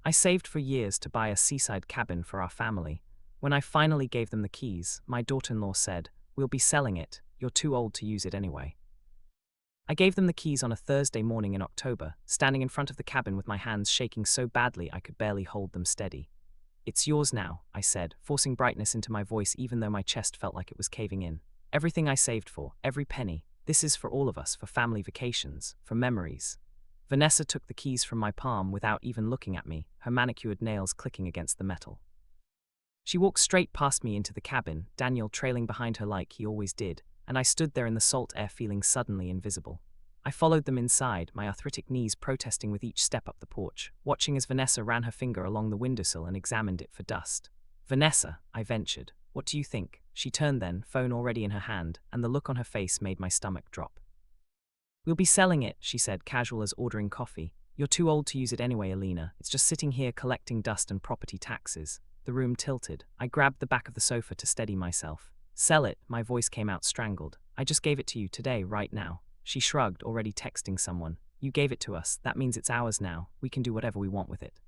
I saved for years to buy a seaside cabin for our family. When I finally gave them the keys, my daughter-in-law said, "We'll be selling it, you're too old to use it anyway." I gave them the keys on a Thursday morning in October, standing in front of the cabin with my hands shaking so badly I could barely hold them steady. "It's yours now," I said, forcing brightness into my voice even though my chest felt like it was caving in. "Everything I saved for, every penny, this is for all of us, for family vacations, for memories." Vanessa took the keys from my palm without even looking at me, her manicured nails clicking against the metal. She walked straight past me into the cabin, Daniel trailing behind her like he always did, and I stood there in the salt air feeling suddenly invisible. I followed them inside, my arthritic knees protesting with each step up the porch, watching as Vanessa ran her finger along the windowsill and examined it for dust. "Vanessa," I ventured, "what do you think?" She turned then, phone already in her hand, and the look on her face made my stomach drop. "We'll be selling it," she said, casual as ordering coffee. "You're too old to use it anyway, Alina. It's just sitting here collecting dust and property taxes." The room tilted. I grabbed the back of the sofa to steady myself. "Sell it," my voice came out strangled. "I just gave it to you today, right now." She shrugged, already texting someone. "You gave it to us, that means it's ours now. We can do whatever we want with it."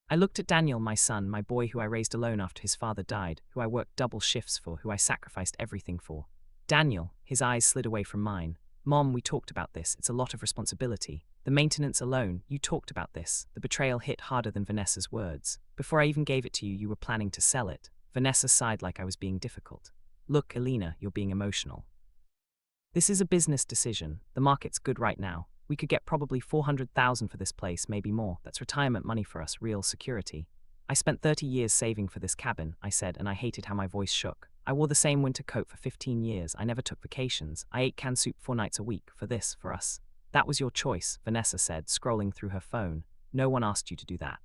I looked at Daniel, my son, my boy who I raised alone after his father died, who I worked double shifts for, who I sacrificed everything for. Daniel, his eyes slid away from mine. "Mom, we talked about this. It's a lot of responsibility. The maintenance alone, you talked about this." The betrayal hit harder than Vanessa's words. "Before I even gave it to you, you were planning to sell it." Vanessa sighed like I was being difficult. "Look, Alina, you're being emotional. This is a business decision. The market's good right now. We could get probably 400,000 for this place, maybe more. That's retirement money for us, real security. I spent 30 years saving for this cabin," I said, and I hated how my voice shook. "I wore the same winter coat for 15 years. I never took vacations. I ate canned soup 4 nights a week. For this, for us." "That was your choice," Vanessa said, scrolling through her phone. "No one asked you to do that."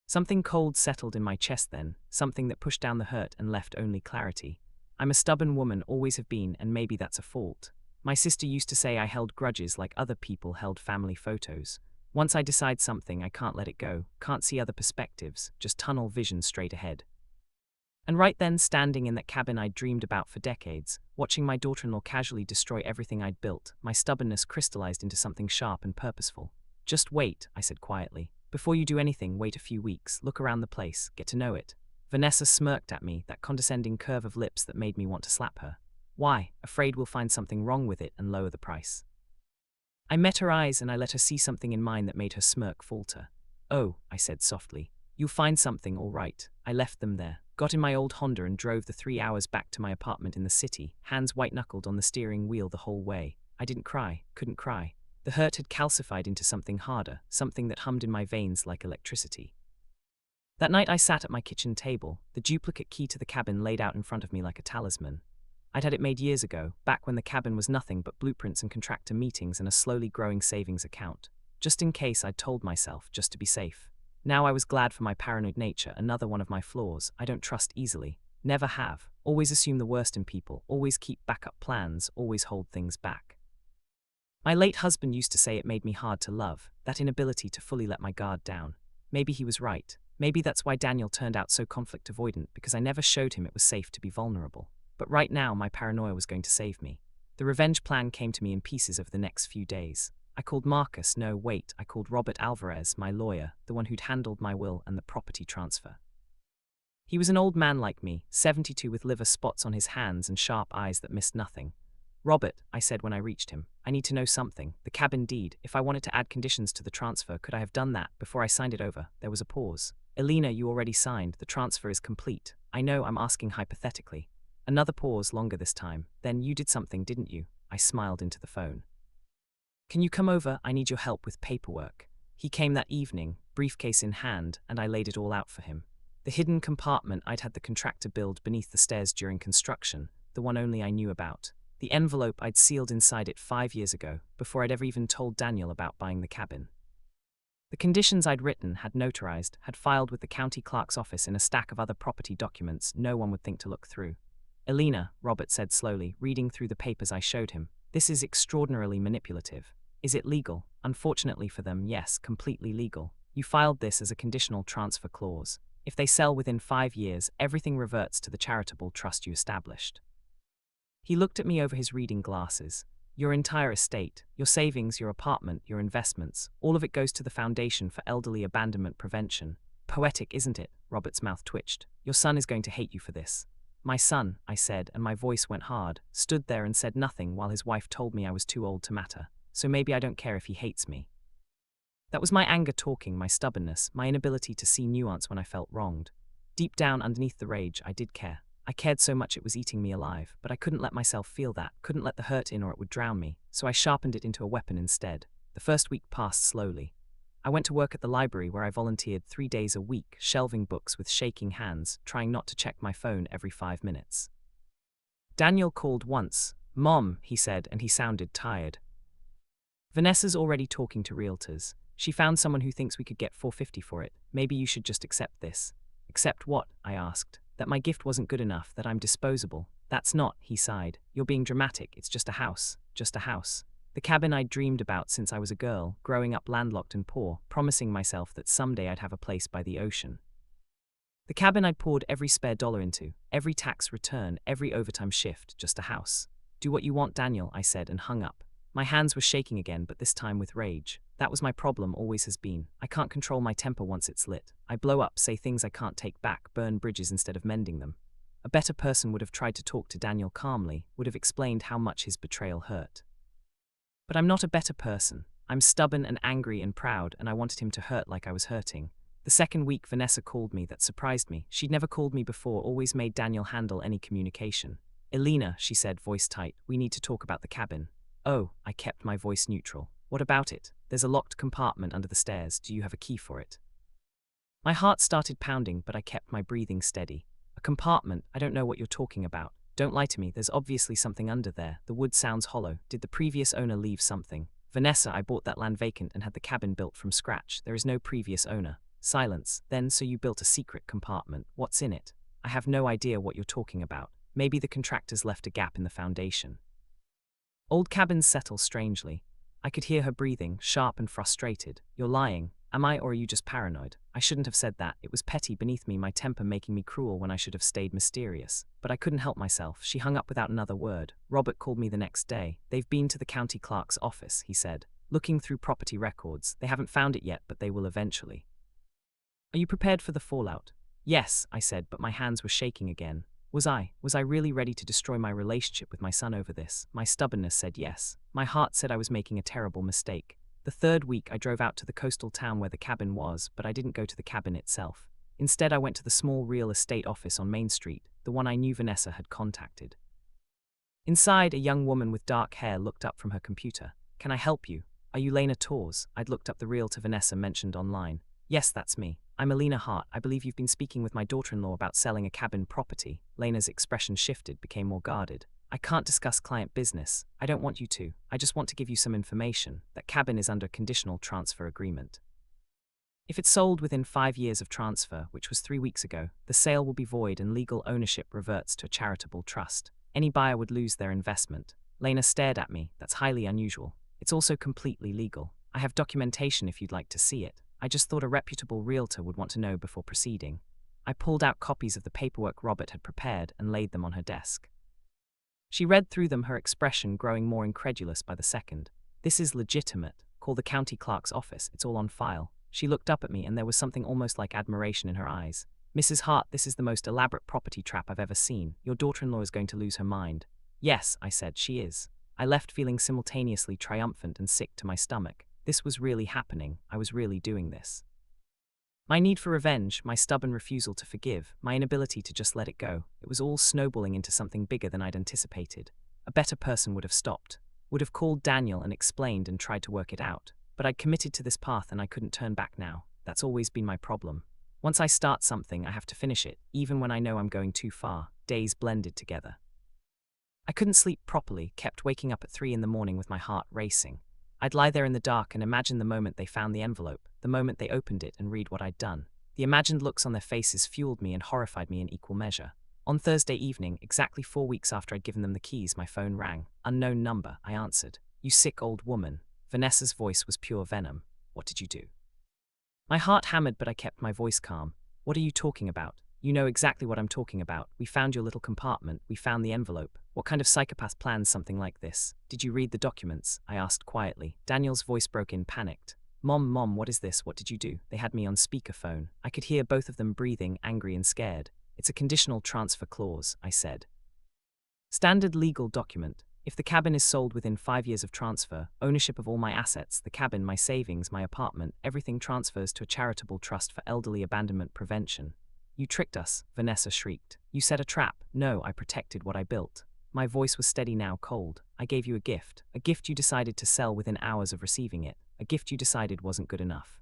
Something cold settled in my chest then, something that pushed down the hurt and left only clarity. I'm a stubborn woman, always have been, and maybe that's a fault. My sister used to say I held grudges like other people held family photos. Once I decide something, I can't let it go, can't see other perspectives, just tunnel vision straight ahead. And right then, standing in that cabin I'd dreamed about for decades, watching my daughter-in-law casually destroy everything I'd built, my stubbornness crystallized into something sharp and purposeful. "Just wait," I said quietly. "Before you do anything, wait a few weeks, look around the place, get to know it." Vanessa smirked at me, that condescending curve of lips that made me want to slap her. "Why? Afraid we'll find something wrong with it and lower the price?" I met her eyes and I let her see something in mine that made her smirk falter. "Oh," I said softly. "You'll find something, all right." I left them there, got in my old Honda and drove the 3 hours back to my apartment in the city, hands white-knuckled on the steering wheel the whole way. I didn't cry, couldn't cry. The hurt had calcified into something harder, something that hummed in my veins like electricity. That night I sat at my kitchen table, the duplicate key to the cabin laid out in front of me like a talisman. I'd had it made years ago, back when the cabin was nothing but blueprints and contractor meetings and a slowly growing savings account. Just in case, I'd told myself, just to be safe. Now I was glad for my paranoid nature, another one of my flaws. I don't trust easily. Never have. Always assume the worst in people, always keep backup plans, always hold things back. My late husband used to say it made me hard to love, that inability to fully let my guard down. Maybe he was right. Maybe that's why Daniel turned out so conflict avoidant, because I never showed him it was safe to be vulnerable. But right now, my paranoia was going to save me. The revenge plan came to me in pieces over the next few days. I called Marcus, no, wait, I called Robert Alvarez, my lawyer, the one who'd handled my will and the property transfer. He was an old man like me, 72 with liver spots on his hands and sharp eyes that missed nothing. "Robert," I said when I reached him, "I need to know something. The cabin deed, if I wanted to add conditions to the transfer, could I have done that before I signed it over?" There was a pause. "Alina, you already signed. The transfer is complete." "I know, I'm asking hypothetically." Another pause, longer this time. "Then you did something, didn't you?" I smiled into the phone. "Can you come over? I need your help with paperwork." He came that evening, briefcase in hand, and I laid it all out for him. The hidden compartment I'd had the contractor build beneath the stairs during construction, the one only I knew about. The envelope I'd sealed inside it 5 years ago, before I'd ever even told Daniel about buying the cabin. The conditions I'd written, had notarized, had filed with the county clerk's office in a stack of other property documents no one would think to look through. "Alina," Robert said slowly, reading through the papers I showed him, "this is extraordinarily manipulative. Is it legal?" "Unfortunately for them, yes, completely legal. You filed this as a conditional transfer clause. If they sell within 5 years, everything reverts to the charitable trust you established." He looked at me over his reading glasses. Your entire estate, your savings, your apartment, your investments, all of it goes to the Foundation for Elderly Abandonment Prevention. Poetic, isn't it? Robert's mouth twitched. Your son is going to hate you for this. My son, I said, and my voice went hard, stood there and said nothing while his wife told me I was too old to matter. So maybe I don't care if he hates me. That was my anger talking, my stubbornness, my inability to see nuance when I felt wronged. Deep down underneath the rage, I did care. I cared so much it was eating me alive, but I couldn't let myself feel that, couldn't let the hurt in or it would drown me, so I sharpened it into a weapon instead. The first week passed slowly. I went to work at the library where I volunteered 3 days a week, shelving books with shaking hands, trying not to check my phone every 5 minutes. Daniel called once. Mom, he said, and he sounded tired. Vanessa's already talking to realtors. She found someone who thinks we could get $450 for it. Maybe you should just accept this. Accept what? I asked. That my gift wasn't good enough, that I'm disposable. That's not, he sighed. You're being dramatic. It's just a house. Just a house. The cabin I'd dreamed about since I was a girl, growing up landlocked and poor, promising myself that someday I'd have a place by the ocean. The cabin I'd poured every spare dollar into, every tax return, every overtime shift, just a house. Do what you want, Daniel, I said and hung up. My hands were shaking again, but this time with rage. That was my problem, always has been. I can't control my temper once it's lit. I blow up, say things I can't take back, burn bridges instead of mending them. A better person would have tried to talk to Daniel calmly, would have explained how much his betrayal hurt. But I'm not a better person. I'm stubborn and angry and proud, and I wanted him to hurt like I was hurting. The second week Vanessa called me. That surprised me. She'd never called me before, always made Daniel handle any communication. Elena, she said, voice tight, we need to talk about the cabin. Oh, I kept my voice neutral. What about it? There's a locked compartment under the stairs. Do you have a key for it? My heart started pounding, but I kept my breathing steady. A compartment? I don't know what you're talking about. Don't lie to me. There's obviously something under there. The wood sounds hollow. Did the previous owner leave something? Vanessa, I bought that land vacant and had the cabin built from scratch. There is no previous owner. Silence. Then, so you built a secret compartment. What's in it? I have no idea what you're talking about. Maybe the contractors left a gap in the foundation. Old cabins settle strangely. I could hear her breathing, sharp and frustrated. You're lying. Am I, or are you just paranoid? I shouldn't have said that. It was petty beneath me, my temper making me cruel when I should have stayed mysterious. But I couldn't help myself. She hung up without another word. Robert called me the next day. They've been to the county clerk's office, he said. Looking through property records. They haven't found it yet, but they will eventually. Are you prepared for the fallout? Yes, I said, but my hands were shaking again. Was I really ready to destroy my relationship with my son over this? My stubbornness said yes. My heart said I was making a terrible mistake. The third week I drove out to the coastal town where the cabin was, but I didn't go to the cabin itself. Instead I went to the small real estate office on Main Street, the one I knew Vanessa had contacted. Inside, a young woman with dark hair looked up from her computer. Can I help you? Are you Lena Torres? I'd looked up the realtor Vanessa mentioned online. Yes, that's me. I'm Alina Hart. I believe you've been speaking with my daughter-in-law about selling a cabin property. Lena's expression shifted, became more guarded. I can't discuss client business. I don't want you to. I just want to give you some information. That cabin is under conditional transfer agreement. If it's sold within 5 years of transfer, which was 3 weeks ago, the sale will be void and legal ownership reverts to a charitable trust. Any buyer would lose their investment. Lena stared at me. That's highly unusual. It's also completely legal. I have documentation if you'd like to see it. I just thought a reputable realtor would want to know before proceeding. I pulled out copies of the paperwork Robert had prepared and laid them on her desk. She read through them, her expression growing more incredulous by the second. This is legitimate. Call the county clerk's office. It's all on file. She looked up at me and there was something almost like admiration in her eyes. Mrs. Hart, this is the most elaborate property trap I've ever seen. Your daughter-in-law is going to lose her mind. Yes, I said, she is. I left feeling simultaneously triumphant and sick to my stomach. This was really happening. I was really doing this. My need for revenge, my stubborn refusal to forgive, my inability to just let it go, it was all snowballing into something bigger than I'd anticipated. A better person would have stopped, would have called Daniel and explained and tried to work it out. But I'd committed to this path and I couldn't turn back now. That's always been my problem. Once I start something, I have to finish it, even when I know I'm going too far. Days blended together. I couldn't sleep properly, kept waking up at 3 in the morning with my heart racing. I'd lie there in the dark and imagine the moment they found the envelope, the moment they opened it and read what I'd done. The imagined looks on their faces fueled me and horrified me in equal measure. On Thursday evening, exactly 4 weeks after I'd given them the keys, my phone rang. Unknown number, I answered. You sick old woman. Vanessa's voice was pure venom. What did you do? My heart hammered, but I kept my voice calm. What are you talking about? You know exactly what I'm talking about. We found your little compartment. We found the envelope. What kind of psychopath plans something like this? Did you read the documents? I asked quietly. Daniel's voice broke in, panicked. Mom, what is this? What did you do? They had me on speakerphone. I could hear both of them breathing, angry and scared. It's a conditional transfer clause, I said. Standard legal document. If the cabin is sold within 5 years of transfer, ownership of all my assets, the cabin, my savings, my apartment, everything transfers to a charitable trust for elderly abandonment prevention. You tricked us, Vanessa shrieked. You set a trap. No, I protected what I built. My voice was steady now, cold. I gave you a gift you decided to sell within hours of receiving it, a gift you decided wasn't good enough.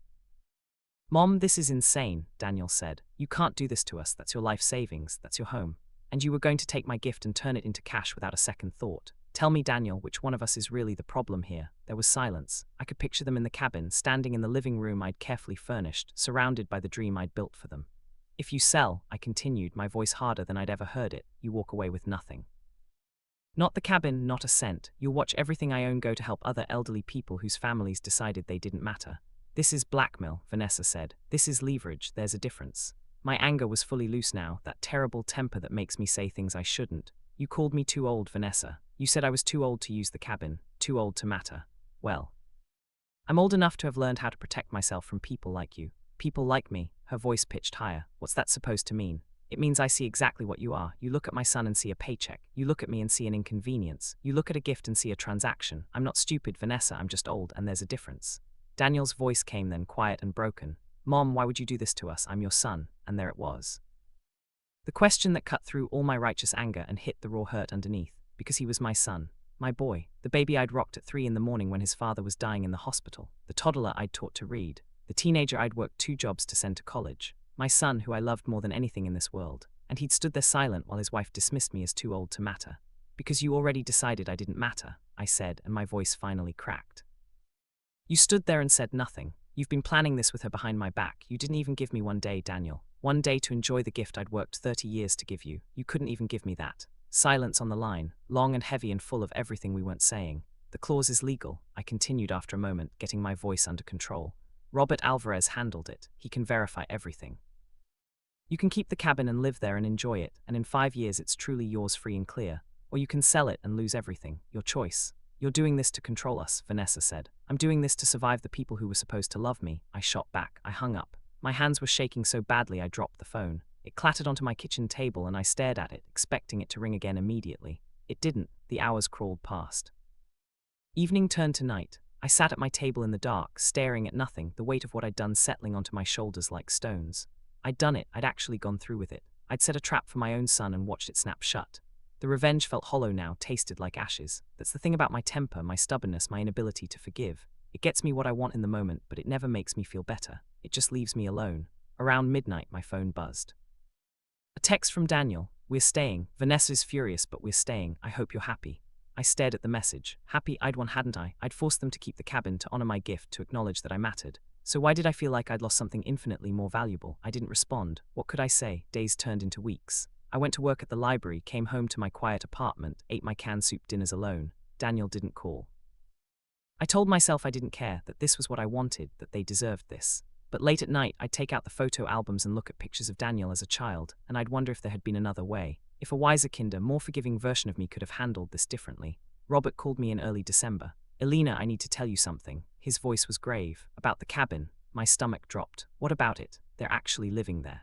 Mom, this is insane, Daniel said. You can't do this to us. That's your life savings, that's your home. And you were going to take my gift and turn it into cash without a second thought. Tell me, Daniel, which one of us is really the problem here? There was silence. I could picture them in the cabin, standing in the living room I'd carefully furnished, surrounded by the dream I'd built for them. If you sell, I continued, my voice harder than I'd ever heard it, you walk away with nothing. Not the cabin, not a cent. You'll watch everything I own go to help other elderly people whose families decided they didn't matter. This is blackmail, Vanessa said. This is leverage, there's a difference. My anger was fully loose now, that terrible temper that makes me say things I shouldn't. You called me too old, Vanessa. You said I was too old to use the cabin, too old to matter. Well, I'm old enough to have learned how to protect myself from people like you. People like me. Her voice pitched higher. What's that supposed to mean? It means I see exactly what you are. You look at my son and see a paycheck. You look at me and see an inconvenience. You look at a gift and see a transaction. I'm not stupid, Vanessa, I'm just old, and there's a difference. Daniel's voice came then, quiet and broken. Mom, why would you do this to us? I'm your son. And there it was. The question that cut through all my righteous anger and hit the raw hurt underneath. Because he was my son. My boy. The baby I'd rocked at 3 a.m. when his father was dying in the hospital. The toddler I'd taught to read. The teenager I'd worked 2 jobs to send to college. My son, who I loved more than anything in this world. And he'd stood there silent while his wife dismissed me as too old to matter. Because you already decided I didn't matter, I said, and my voice finally cracked. You stood there and said nothing. You've been planning this with her behind my back. You didn't even give me 1 day, Daniel. 1 day to enjoy the gift I'd worked 30 years to give you. You couldn't even give me that. Silence on the line, long and heavy and full of everything we weren't saying. The clause is legal, I continued after a moment, getting my voice under control. Robert Alvarez handled it. He can verify everything. You can keep the cabin and live there and enjoy it, and in 5 years it's truly yours free and clear. Or you can sell it and lose everything. Your choice. You're doing this to control us, Vanessa said. I'm doing this to survive the people who were supposed to love me. I shot back. I hung up. My hands were shaking so badly I dropped the phone. It clattered onto my kitchen table and I stared at it, expecting it to ring again immediately. It didn't. The hours crawled past. Evening turned to night. I sat at my table in the dark, staring at nothing, the weight of what I'd done settling onto my shoulders like stones. I'd done it. I'd actually gone through with it. I'd set a trap for my own son and watched it snap shut. The revenge felt hollow now, tasted like ashes. That's the thing about my temper, my stubbornness, my inability to forgive. It gets me what I want in the moment, but it never makes me feel better. It just leaves me alone. Around midnight, my phone buzzed. A text from Daniel. We're staying. Vanessa's furious, but we're staying. I hope you're happy. I stared at the message. Happy I'd won, hadn't I? I'd forced them to keep the cabin, to honor my gift, to acknowledge that I mattered. So why did I feel like I'd lost something infinitely more valuable? I didn't respond. What could I say? Days turned into weeks. I went to work at the library, came home to my quiet apartment, ate my canned soup dinners alone. Daniel didn't call. I told myself I didn't care, that this was what I wanted, that they deserved this. But late at night, I'd take out the photo albums and look at pictures of Daniel as a child, and I'd wonder if there had been another way. If a wiser, kinder, more forgiving version of me could have handled this differently. Robert called me in early December. Elena, I need to tell you something. His voice was grave. About the cabin. My stomach dropped. What about it? They're actually living there.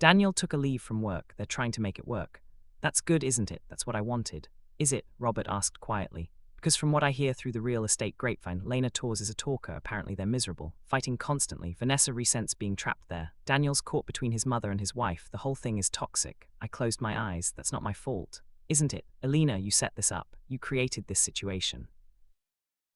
Daniel took a leave from work. They're trying to make it work. That's good, isn't it? That's what I wanted. Is it? Robert asked quietly. Because from what I hear through the real estate grapevine, Lena Torres is a talker. Apparently they're miserable, fighting constantly. Vanessa resents being trapped there. Daniel's caught between his mother and his wife. The whole thing is toxic. I closed my eyes. That's not my fault. Isn't it? Elena, you set this up. You created this situation.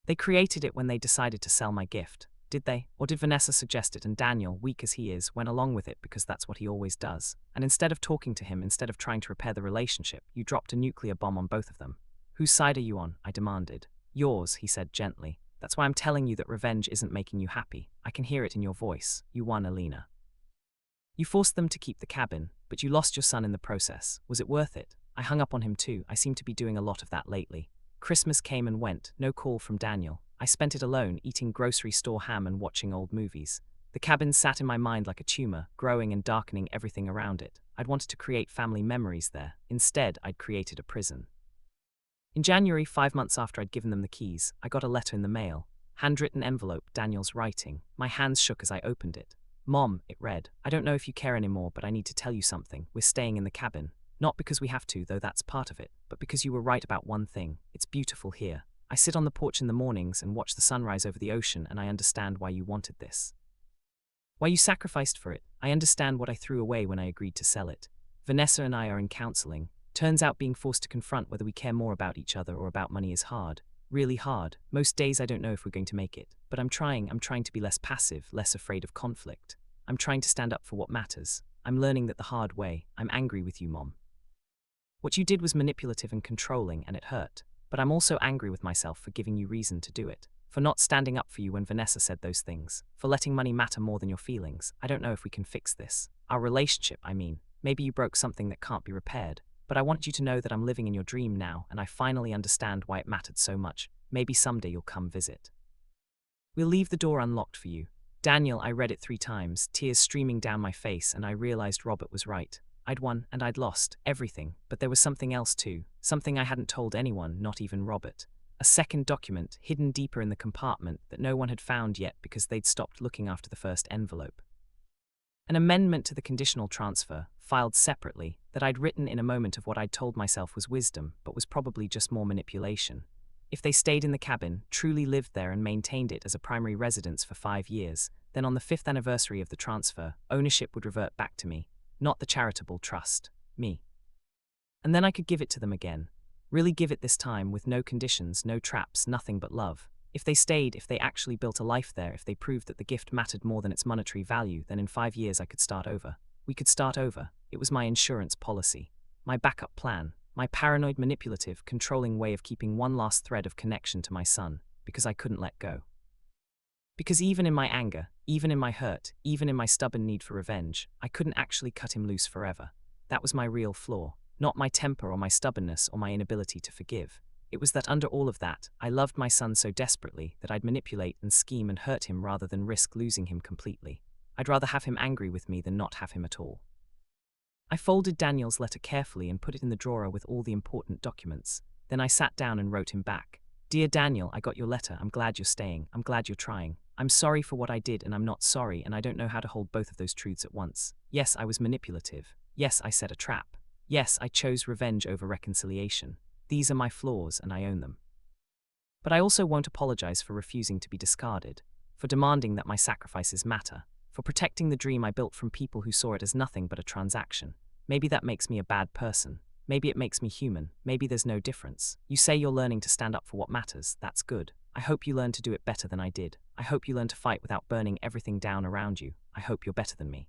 They created it when they decided to sell my gift. Did they? Or did Vanessa suggest it and Daniel, weak as he is, went along with it because that's what he always does? And instead of talking to him, instead of trying to repair the relationship, you dropped a nuclear bomb on both of them. Whose side are you on? I demanded. Yours, he said gently. That's why I'm telling you that revenge isn't making you happy. I can hear it in your voice. You won, Elena. You forced them to keep the cabin, but you lost your son in the process. Was it worth it? I hung up on him too. I seem to be doing a lot of that lately. Christmas came and went, no call from Daniel. I spent it alone, eating grocery store ham and watching old movies. The cabin sat in my mind like a tumor, growing and darkening everything around it. I'd wanted to create family memories there. Instead, I'd created a prison. In January, 5 months after I'd given them the keys, I got a letter in the mail. Handwritten envelope, Daniel's writing. My hands shook as I opened it. Mom, it read, I don't know if you care anymore, but I need to tell you something. We're staying in the cabin. Not because we have to, though that's part of it, but because you were right about one thing. It's beautiful here. I sit on the porch in the mornings and watch the sunrise over the ocean, and I understand why you wanted this. Why you sacrificed for it. I understand what I threw away when I agreed to sell it. Vanessa and I are in counseling. Turns out being forced to confront whether we care more about each other or about money is hard. Really hard. Most days I don't know if we're going to make it. But I'm trying to be less passive, less afraid of conflict. I'm trying to stand up for what matters. I'm learning that the hard way. I'm angry with you, Mom. What you did was manipulative and controlling, and it hurt. But I'm also angry with myself for giving you reason to do it. For not standing up for you when Vanessa said those things. For letting money matter more than your feelings. I don't know if we can fix this. Our relationship, I mean. Maybe you broke something that can't be repaired. But I want you to know that I'm living in your dream now, and I finally understand why it mattered so much. Maybe someday you'll come visit. We'll leave the door unlocked for you. Daniel, I read it 3 times, tears streaming down my face, and I realized Robert was right. I'd won and I'd lost everything, but there was something else too, something I hadn't told anyone, not even Robert. A second document, hidden deeper in the compartment that no one had found yet because they'd stopped looking after the first envelope. An amendment to the conditional transfer, filed separately, that I'd written in a moment of what I'd told myself was wisdom, but was probably just more manipulation. If they stayed in the cabin, truly lived there and maintained it as a primary residence for 5 years, then on the 5th anniversary of the transfer, ownership would revert back to me, not the charitable trust, me. And then I could give it to them again. Really give it this time with no conditions, no traps, nothing but love. If they stayed, if they actually built a life there, if they proved that the gift mattered more than its monetary value, then in 5 years I could start over. We could start over. It was my insurance policy. My backup plan. My paranoid, manipulative, controlling way of keeping one last thread of connection to my son, because I couldn't let go. Because even in my anger, even in my hurt, even in my stubborn need for revenge, I couldn't actually cut him loose forever. That was my real flaw. Not my temper or my stubbornness or my inability to forgive. It was that under all of that, I loved my son so desperately that I'd manipulate and scheme and hurt him rather than risk losing him completely. I'd rather have him angry with me than not have him at all. I folded Daniel's letter carefully and put it in the drawer with all the important documents. Then I sat down and wrote him back. Dear Daniel, I got your letter. I'm glad you're staying. I'm glad you're trying. I'm sorry for what I did and I'm not sorry, and I don't know how to hold both of those truths at once. Yes, I was manipulative. Yes, I set a trap. Yes, I chose revenge over reconciliation. These are my flaws and I own them. But I also won't apologize for refusing to be discarded, for demanding that my sacrifices matter, for protecting the dream I built from people who saw it as nothing but a transaction. Maybe that makes me a bad person. Maybe it makes me human. Maybe there's no difference. You say you're learning to stand up for what matters. That's good. I hope you learn to do it better than I did. I hope you learn to fight without burning everything down around you. I hope you're better than me.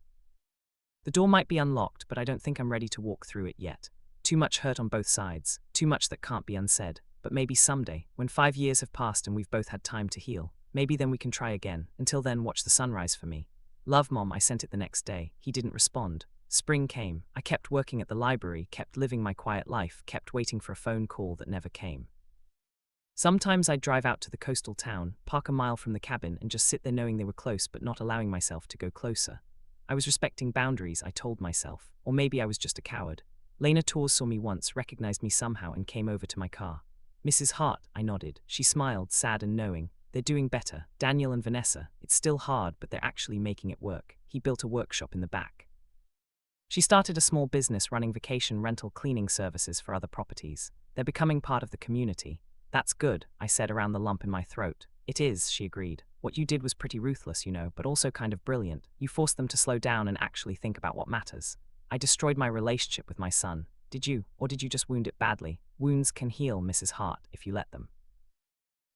The door might be unlocked, but I don't think I'm ready to walk through it yet. Too much hurt on both sides. Too much that can't be unsaid. But maybe someday, when 5 years have passed and we've both had time to heal, maybe then we can try again. Until then, watch the sunrise for me. Love, Mom. I sent it the next day. He didn't respond. Spring came. I kept working at the library, kept living my quiet life, kept waiting for a phone call that never came. Sometimes I'd drive out to the coastal town, park a mile from the cabin, and just sit there knowing they were close but not allowing myself to go closer. I was respecting boundaries, I told myself. Or maybe I was just a coward. Lena Torres saw me once, recognized me somehow, and came over to my car. Mrs. Hart, I nodded. She smiled, sad and knowing. They're doing better. Daniel and Vanessa. It's still hard, but they're actually making it work. He built a workshop in the back. She started a small business running vacation rental cleaning services for other properties. They're becoming part of the community. That's good, I said around the lump in my throat. It is, she agreed. What you did was pretty ruthless, you know, but also kind of brilliant. You forced them to slow down and actually think about what matters. I destroyed my relationship with my son. Did you? Or did you just wound it badly? Wounds can heal, Mrs. Hart, if you let them.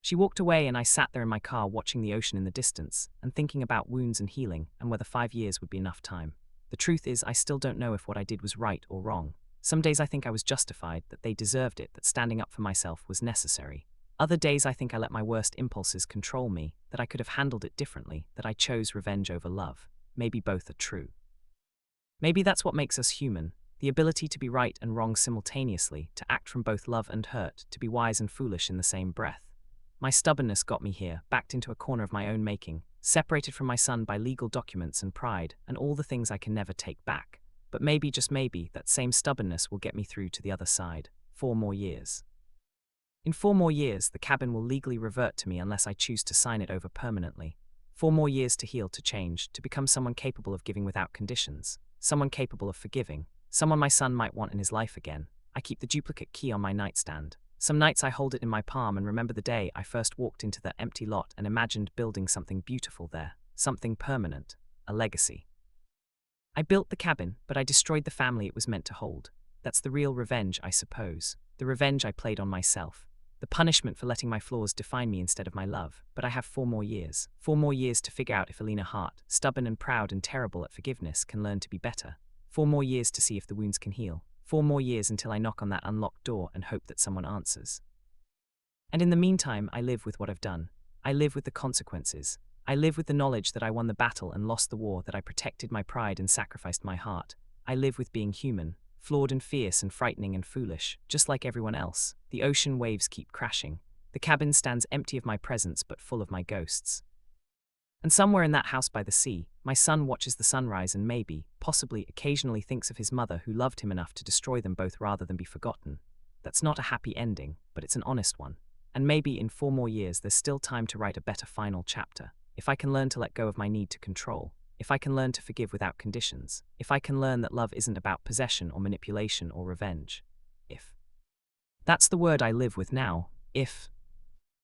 She walked away and I sat there in my car watching the ocean in the distance and thinking about wounds and healing and whether 5 years would be enough time. The truth is, I still don't know if what I did was right or wrong. Some days I think I was justified, that they deserved it, that standing up for myself was necessary. Other days I think I let my worst impulses control me, that I could have handled it differently, that I chose revenge over love. Maybe both are true. Maybe that's what makes us human, the ability to be right and wrong simultaneously, to act from both love and hurt, to be wise and foolish in the same breath. My stubbornness got me here, backed into a corner of my own making, separated from my son by legal documents and pride and all the things I can never take back. But maybe, just maybe, that same stubbornness will get me through to the other side. 4 more years. In 4 more years, the cabin will legally revert to me unless I choose to sign it over permanently. 4 more years to heal, to change, to become someone capable of giving without conditions, someone capable of forgiving, someone my son might want in his life again. I keep the duplicate key on my nightstand. Some nights I hold it in my palm and remember the day I first walked into the empty lot and imagined building something beautiful there, something permanent, a legacy. I built the cabin, but I destroyed the family it was meant to hold. That's the real revenge, I suppose. The revenge I played on myself. The punishment for letting my flaws define me instead of my love. But I have 4 more years. 4 more years to figure out if Alina Hart, stubborn and proud and terrible at forgiveness, can learn to be better. 4 more years to see if the wounds can heal. 4 more years until I knock on that unlocked door and hope that someone answers. And in the meantime, I live with what I've done. I live with the consequences. I live with the knowledge that I won the battle and lost the war, that I protected my pride and sacrificed my heart. I live with being human, flawed and fierce and frightening and foolish, just like everyone else. The ocean waves keep crashing. The cabin stands empty of my presence but full of my ghosts. And somewhere in that house by the sea, my son watches the sunrise and maybe, possibly, occasionally thinks of his mother who loved him enough to destroy them both rather than be forgotten. That's not a happy ending, but it's an honest one. And maybe in 4 more years there's still time to write a better final chapter. If I can learn to let go of my need to control. If I can learn to forgive without conditions. If I can learn that love isn't about possession or manipulation or revenge. If. That's the word I live with now. If.